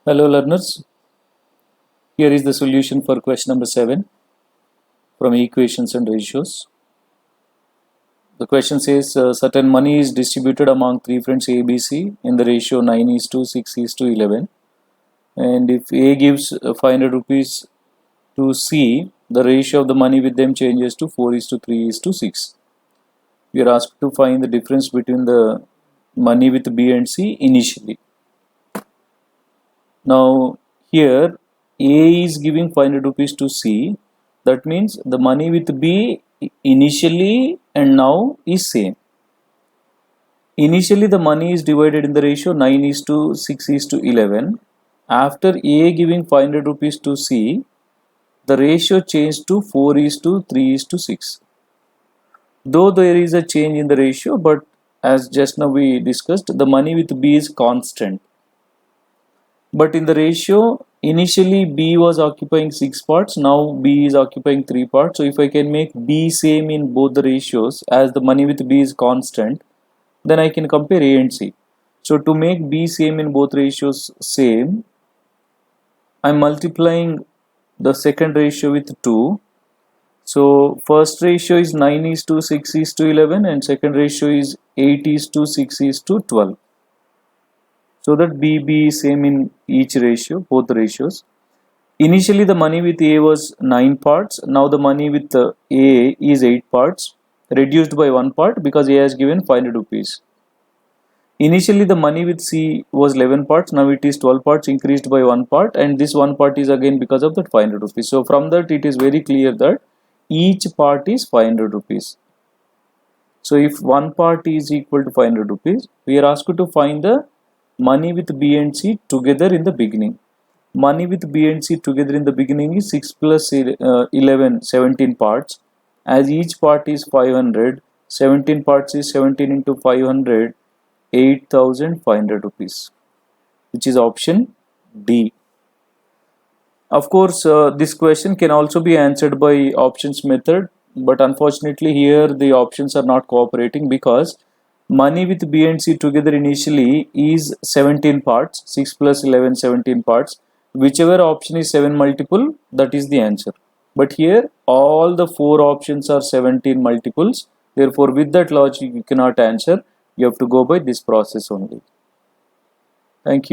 Hello learners, here is the solution for question number 7 from equations and ratios. The question says certain money is distributed among three friends ABC in the ratio 9:6:11, and if A gives 500 rupees to C, the ratio of the money with them changes to 4:3:6. We are asked to find the difference between the money with B and C initially. Now here A is giving 500 rupees to C. That means the money with B initially and now is same. Initially the money is divided in the ratio 9:6:11. After A giving 500 rupees to C, the ratio changed to 4:3:6. Though there is a change in the ratio, but as just now we discussed, the money with B is constant. But in the ratio, initially B was occupying 6 parts, now B is occupying 3 parts. So if I can make B same in both the ratios, as the money with B is constant, then I can compare A and C. So to make B same in both ratios same, I am multiplying the second ratio with 2. So first ratio is 9:6:11 and second ratio is 8:6:12. So that BB is same in each ratio, both the ratios. Initially the money with A was 9 parts, now the money with A is 8 parts, reduced by 1 part because A has given 500 rupees. Initially the money with C was 11 parts, now it is 12 parts, increased by 1 part, and this 1 part is again because of that 500 rupees. So from that it is very clear that each part is 500 rupees. So if one part is equal to 500 rupees, we are asked to find the money with B and C together in the beginning. Money with B and C together in the beginning is 6 plus 11, 17 parts. As each part is 500, 17 parts is 17 into 500, 8,500 rupees, which is option D. Of course, this question can also be answered by options method, but unfortunately here the options are not cooperating because money with B and C together initially is 17 parts, 6 plus 11, 17 parts. Whichever option is 7 multiple, that is the answer. But here all the 4 options are 17 multiples. Therefore, with that logic you cannot answer. You have to go by this process only. Thank you.